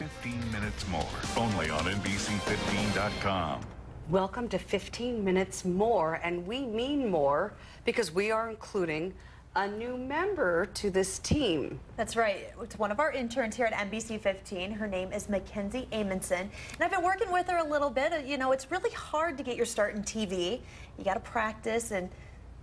15 minutes more, only on NBC15.com. Welcome to 15 Minutes More, and we mean more because we are including a new member to this team. That's right. It's one of our interns here at NBC15. Her name is Mackenzie Amundsen, and I've been working with her a little bit. You know, it's really hard to get your start in TV. You got to practice, and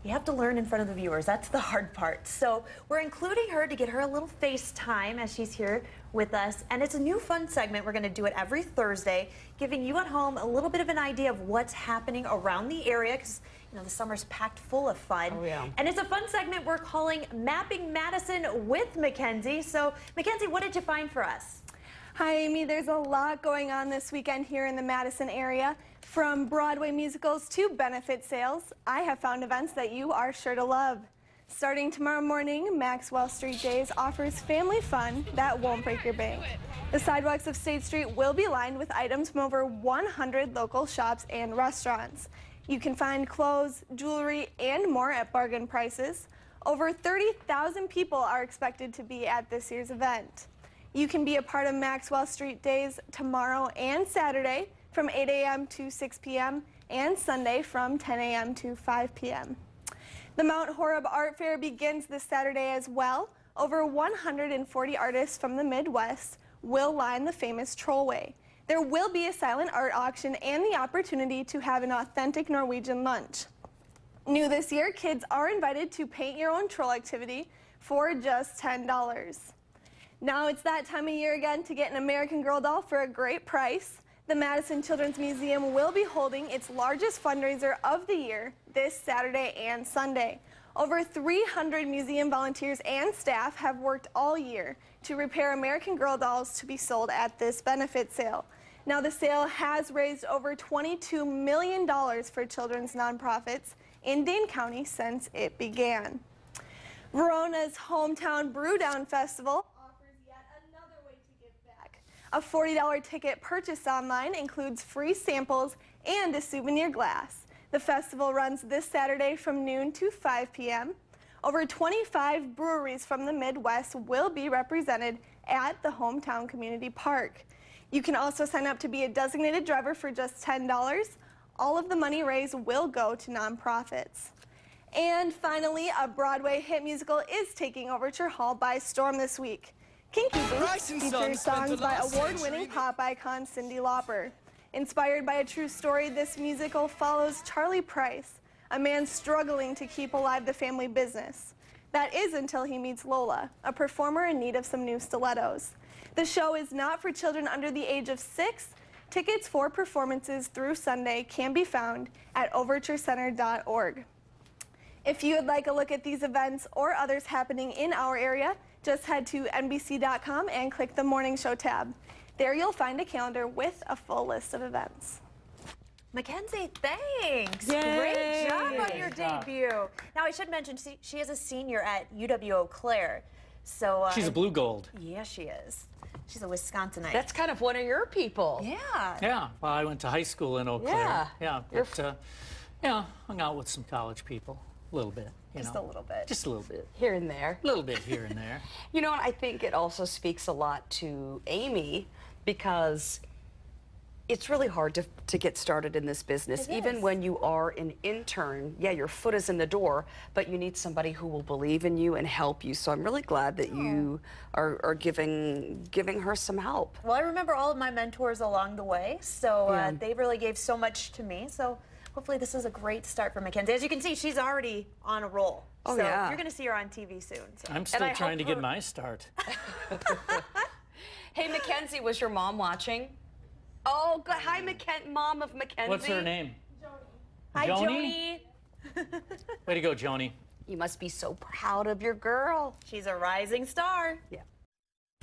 you have to learn in front of the viewers. That's the hard part. So we're including her to get her a little FaceTime as she's here with us. And it's a new fun segment. We're going to do it every Thursday, giving you at home a little bit of an idea of what's happening around the area, because you know the summer's packed full of fun. Oh, yeah. And it's a fun segment we're calling Mapping Madison with Mackenzie. So Mackenzie, what did you find for us? Hi, Amy. There's a lot going on this weekend here in the Madison area. From Broadway musicals to benefit sales, I have found events that you are sure to love. Starting tomorrow morning, Maxwell Street Days offers family fun that won't break your bank. The sidewalks of State Street will be lined with items from over 100 local shops and restaurants. You can find clothes, jewelry, and more at bargain prices. Over 30,000 people are expected to be at this year's event. You can be a part of Maxwell Street Days tomorrow and Saturday from 8 a.m. to 6 p.m. and Sunday from 10 a.m. to 5 p.m. The Mount Horeb Art Fair begins this Saturday as well. Over 140 artists from the Midwest will line the famous Trollway. There will be a silent art auction and the opportunity to have an authentic Norwegian lunch. New this year, kids are invited to paint your own troll activity for just $10. Now it's that time of year again to get an American Girl doll for a great price. The Madison Children's Museum will be holding its largest fundraiser of the year this Saturday and Sunday. Over 300 museum volunteers and staff have worked all year to repair American Girl dolls to be sold at this benefit sale. Now the sale has raised over $22 million for children's nonprofits in Dane County since it began. Verona's Hometown Brew Down Festival a $40 ticket purchased online includes free samples and a souvenir glass. The festival runs this Saturday from noon to 5 p.m. Over 25 breweries from the Midwest will be represented at the Hometown Community Park. You can also sign up to be a designated driver for just $10. All of the money raised will go to nonprofits. And finally, a Broadway hit musical is taking Overture Hall by storm this week. Kinky Boots features songs by award-winning pop icon Cyndi Lauper. Inspired by a true story, this musical follows Charlie Price, a man struggling to keep alive the family business. That is until he meets Lola, a performer in need of some new stilettos. The show is not for children under the age of 6. Tickets for performances through Sunday can be found at overturecenter.org. If you would like a look at these events or others happening in our area, just head to NBC.com and click the Morning Show tab. There you'll find a calendar with a full list of events. Mackenzie, thanks. Yay. Great job on your debut. Now, I should mention, she is a senior at UW-Eau Claire. So she's a blue gold. Yeah, she is. She's a Wisconsinite. That's kind of one of your people. Yeah. Yeah, well, I went to high school in Eau Claire. Yeah. Yeah, but, yeah, hung out with some college people a little bit. Just a little bit. Just a little bit. Here and there. A little bit here and there. You know, and I think it also speaks a lot to Amy because it's really hard to get started in this business. Even when you are an intern, yeah, your foot is in the door, but you need somebody who will believe in you and help you. So I'm really glad that you are giving her some help. Well, I remember all of my mentors along the way, so they really gave so much to me. So hopefully this is a great start for Mackenzie. As you can see, she's already on a roll. Oh, so yeah. you're going to see her on TV soon. So. I'm still trying to get my start. Hey, Mackenzie, was your mom watching? Oh, good. Hi, mom of Mackenzie. What's her name? Joni. Hi, Joni. Way to go, Joni. You must be so proud of your girl. She's a rising star. Yeah.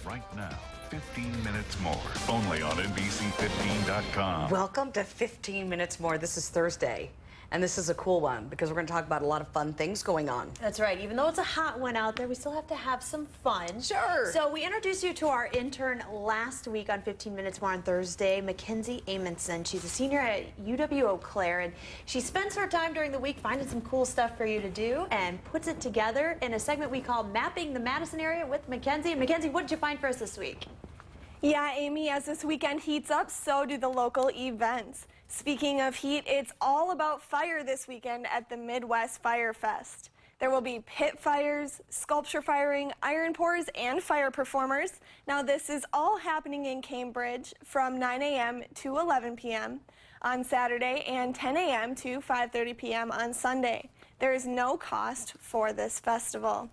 Right now, 15 minutes more, only on NBC15.com. Welcome to 15 Minutes More. This is Thursday, and this is a cool one because we're going to talk about a lot of fun things going on. That's right. Even though it's a hot one out there, we still have to have some fun. Sure. So we introduced you to our intern last week on 15 Minutes More on Thursday, Mackenzie Amundsen. She's a senior at UW-Eau Claire, and she spends her time during the week finding some cool stuff for you to do and puts it together in a segment we call Mapping the Madison Area with Mackenzie. And Mackenzie, what did you find for us this week? Yeah, Amy, as this weekend heats up, so do the local events. Speaking of heat, it's all about fire this weekend at the Midwest Fire Fest. There will be pit fires, sculpture firing, iron pours, and fire performers. Now, this is all happening in Cambridge from 9 a.m. to 11 p.m. on Saturday and 10 a.m. to 5:30 p.m. on Sunday. There is no cost for this festival.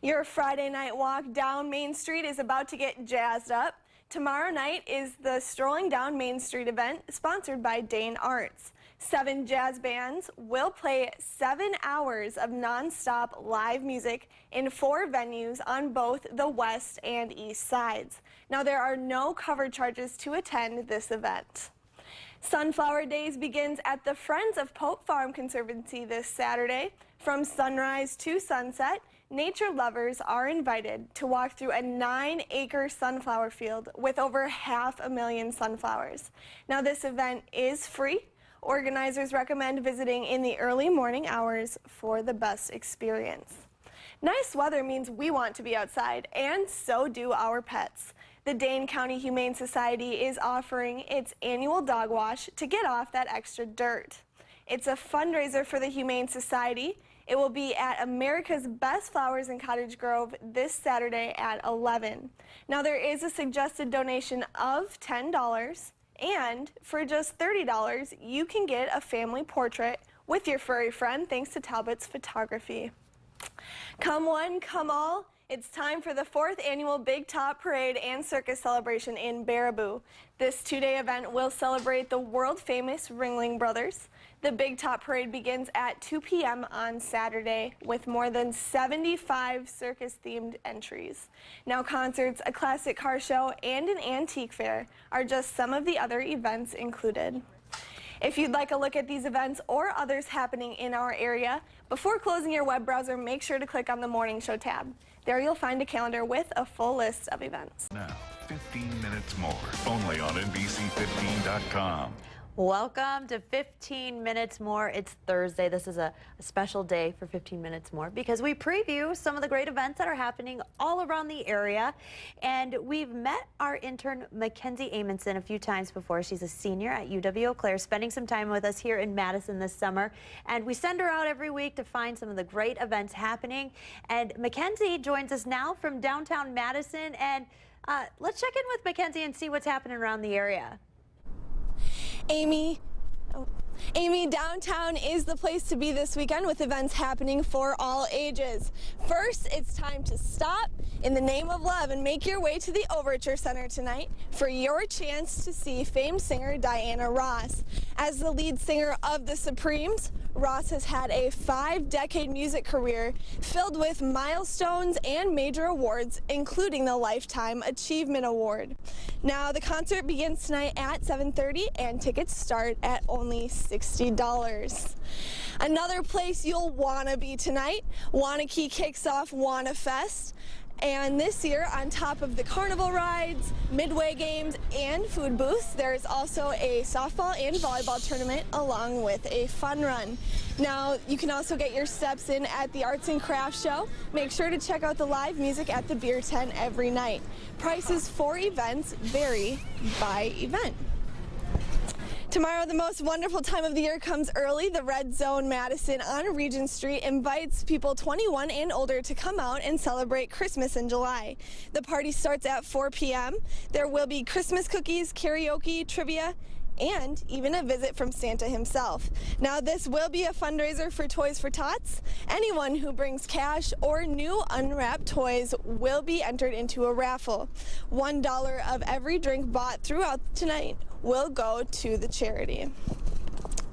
Your Friday night walk down Main Street is about to get jazzed up. Tomorrow night is the Strolling Down Main Street event sponsored by Dane Arts. 7 jazz bands will play 7 hours of non-stop live music in 4 venues on both the west and east sides. Now, there are no cover charges to attend this event. Sunflower Days begins at the Friends of Pope Farm Conservancy this Saturday. From sunrise to sunset, nature lovers are invited to walk through a 9-acre sunflower field with over 500,000 sunflowers. Now, this event is free. Organizers recommend visiting in the early morning hours for the best experience. Nice weather means we want to be outside, and so do our pets. The Dane County Humane Society is offering its annual dog wash to get off that extra dirt. It's a fundraiser for the Humane Society. It will be at America's Best Flowers in Cottage Grove this Saturday at 11. Now, there is a suggested donation of $10, and for just $30, you can get a family portrait with your furry friend thanks to Talbot's Photography. Come one, come all. It's time for the 4th annual Big Top Parade and Circus Celebration in Baraboo. This 2-day event will celebrate the world-famous Ringling Brothers. The Big Top Parade begins at 2 p.m. on Saturday with more than 75 circus-themed entries. Now, concerts, a classic car show, and an antique fair are just some of the other events included. If you'd like a look at these events or others happening in our area, before closing your web browser, make sure to click on the Morning Show tab. There you'll find a calendar with a full list of events. Now, 15 minutes more, only on NBC15.com. Welcome to 15 Minutes More. It's Thursday. This is a special day for 15 Minutes More because we preview some of the great events that are happening all around the area. And we've met our intern, Mackenzie Amundsen, a few times before. She's a senior at UW-Eau Claire, spending some time with us here in Madison this summer. And we send her out every week to find some of the great events happening. And Mackenzie joins us now from downtown Madison. And let's check in with Mackenzie and see what's happening around the area. Amy, downtown is the place to be this weekend with events happening for all ages. First, it's time to stop in the name of love and make your way to the Overture Center tonight for your chance to see famed singer Diana Ross. As the lead singer of the Supremes, Ross has had a 5-decade music career filled with milestones and major awards, including the Lifetime Achievement Award. Now, the concert begins tonight at 7:30 and tickets start at only $60. Another place you'll want to be tonight, Wanakee kicks off Wanna Fest. And this year, on top of the carnival rides, midway games, and food booths, there's also a softball and volleyball tournament along with a fun run. Now, you can also get your steps in at the Arts and Crafts Show. Make sure to check out the live music at the beer tent every night. Prices for events vary by event. Tomorrow, the most wonderful time of the year comes early. The Red Zone Madison on Regent Street invites people 21 and older to come out and celebrate Christmas in July. The party starts at 4 p.m. There will be Christmas cookies, karaoke, trivia, and even a visit from Santa himself. Now, this will be a fundraiser for Toys for Tots. Anyone who brings cash or new unwrapped toys will be entered into a raffle. $1 of every drink bought throughout tonight will go to the charity.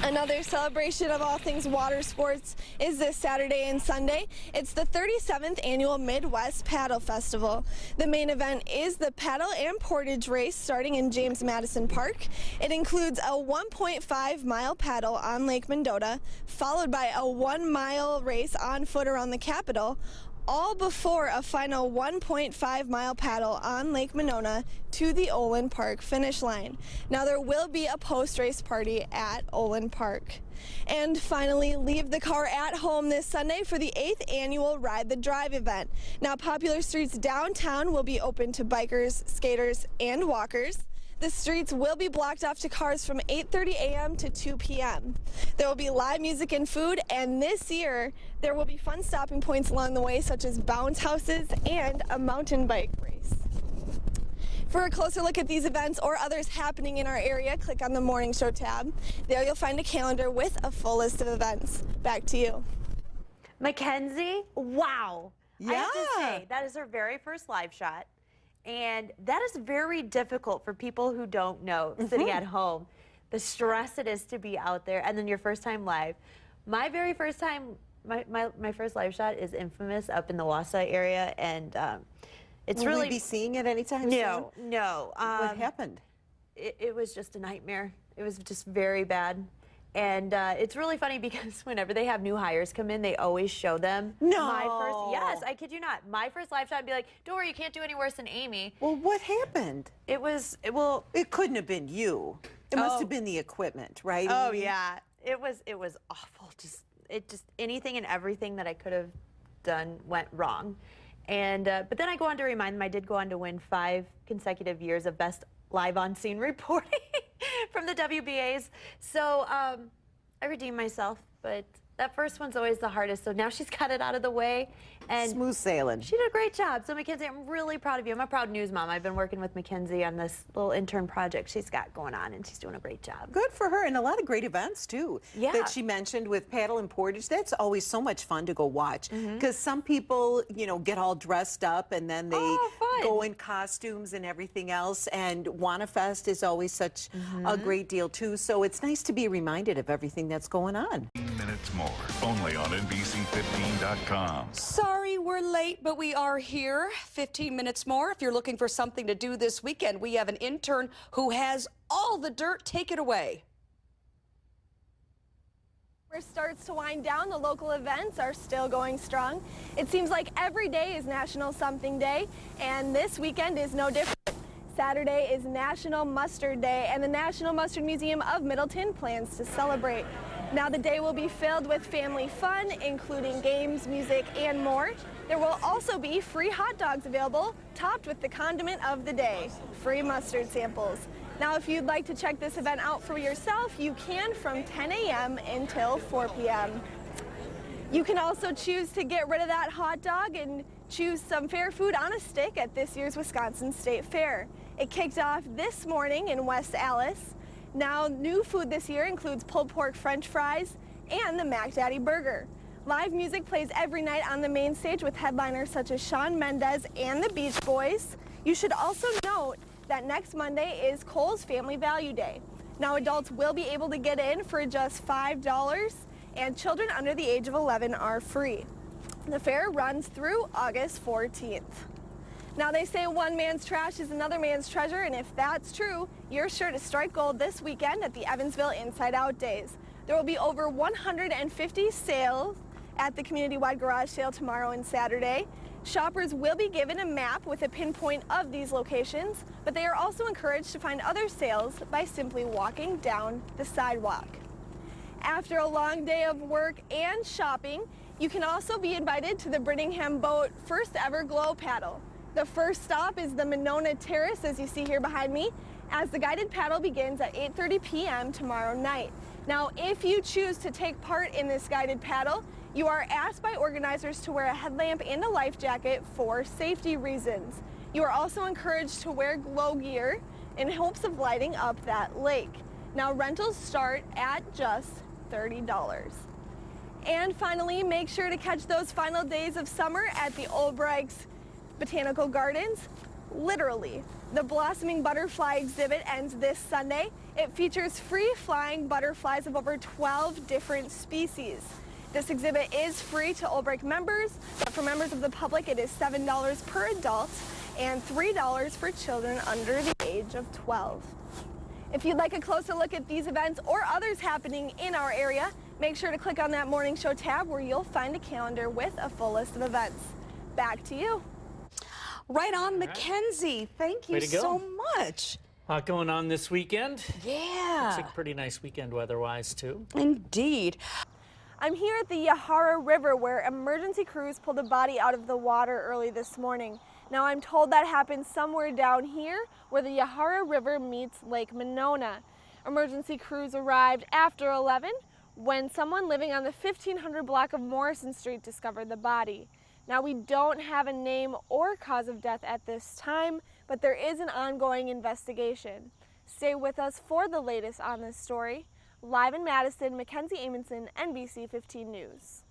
Another celebration of all things water sports is this Saturday and Sunday. It's the 37th annual Midwest Paddle Festival. The main event is the paddle and portage race starting in James Madison Park. It includes a 1.5-mile paddle on Lake Mendota, followed by a 1-mile race on foot around the Capitol, all before a final 1.5-mile paddle on Lake Monona to the Olin Park finish line. Now there will be a post-race party at Olin Park. And finally, leave the car at home this Sunday for the 8th annual Ride the Drive event. Now popular streets downtown will be open to bikers, skaters, and walkers. The streets will be blocked off to cars from 8:30 a.m. to 2 p.m. There will be live music and food, and this year there will be fun stopping points along the way, such as bounce houses and a mountain bike race. For a closer look at these events or others happening in our area, click on the Morning Show tab. There you'll find a calendar with a full list of events. Back to you. Mackenzie, wow. I have to say, that is her very first live shot. And that is very difficult for people who don't know, sitting at home. The stress it is to be out there, and then your first time live. My very first time, my first live shot is infamous up in the Wausau area, and it's Will really... we be seeing it anytime No, soon? no. What happened? It was just a nightmare. It was just very bad. And it's really funny because whenever they have new hires come in, they always show them yes, I kid you not. My first live shot, I'd be like, don't worry, you can't do any worse than Amy. Well, what happened? It It couldn't have been you. It must have been the equipment, right? Oh Amy? yeah, it was awful. Just anything and everything that I could have done went wrong. And but then I go on to remind them I did go on to win 5 consecutive years of best live on scene reporting from the WBAs. So I redeemed myself, but that first one's always the hardest. So now she's got it out of the way. And Smooth sailing. she did a great job. So Mackenzie, I'm really proud of you. I'm a proud news mom. I've been working with Mackenzie on this little intern project she's got going on, and she's doing a great job. Good for her, and a lot of great events too Yeah. that she mentioned with paddle and portage. That's always so much fun to go watch because some people, get all dressed up and then they fun. go in costumes and everything else. And WannaFest is always such a great deal too. So it's nice to be reminded of everything that's going on. 15 minutes more, only on NBC15.com. Sorry we're late, but we are here. 15 minutes more. If you're looking for something to do this weekend, we have an intern who has all the dirt. Take it away. Summer starts to wind down, the local events are still going strong. It seems like every day is National Something Day, and this weekend is no different. Saturday is National Mustard Day, and the National Mustard Museum of Middleton plans to celebrate. Now the day will be filled with family fun, including games, music, and more. There will also be free hot dogs available, topped with the condiment of the day, free mustard samples. Now if you'd like to check this event out for yourself, you can from 10 a.m. until 4 p.m. You can also choose to get rid of that hot dog and choose some fair food on a stick at this year's Wisconsin State Fair. It kicked off this morning in West Allis. Now, new food this year includes pulled pork french fries and the Mac Daddy burger. Live music plays every night on the main stage with headliners such as Shawn Mendes and the Beach Boys. You should also note that next Monday is Kohl's Family Value Day. Now, adults will be able to get in for just $5, and children under the age of 11 are free. The fair runs through August 14th. Now they say one man's trash is another man's treasure, and if that's true, you're sure to strike gold this weekend at the Evansville Inside Out Days. There will be over 150 sales at the community-wide garage sale tomorrow and Saturday. Shoppers will be given a map with a pinpoint of these locations, but they are also encouraged to find other sales by simply walking down the sidewalk. After a long day of work and shopping, you can also be invited to the Brittingham Boat first ever glow paddle. The first stop is the Monona Terrace, as you see here behind me, as the guided paddle begins at 8:30 p.m. tomorrow night. Now, if you choose to take part in this guided paddle, you are asked by organizers to wear a headlamp and a life jacket for safety reasons. You are also encouraged to wear glow gear in hopes of lighting up that lake. Now, rentals start at just $30. And finally, make sure to catch those final days of summer at the Olbright's Botanical Gardens. Literally, the blossoming butterfly exhibit ends this Sunday. It features free-flying butterflies of over 12 different species. This exhibit is free to Olbricht members, but for members of the public it is $7 per adult and $3 for children under the age of 12. If you'd like a closer look at these events or others happening in our area, make sure to click on that Morning Show tab where you'll find a calendar with a full list of events. back to you. Right on, Mackenzie. Thank you Way to go. so much. A lot going on this weekend. Yeah. Looks like a pretty nice weekend weather-wise, too. Indeed. I'm here at the Yahara River where emergency crews pulled a body out of the water early this morning. Now I'm told that happened somewhere down here where the Yahara River meets Lake Monona. Emergency crews arrived after 11 when someone living on the 1500 block of Morrison Street discovered the body. Now we don't have a name or cause of death at this time, but there is an ongoing investigation. Stay with us for the latest on this story. Live in Madison, Mackenzie Amundsen, NBC15 News.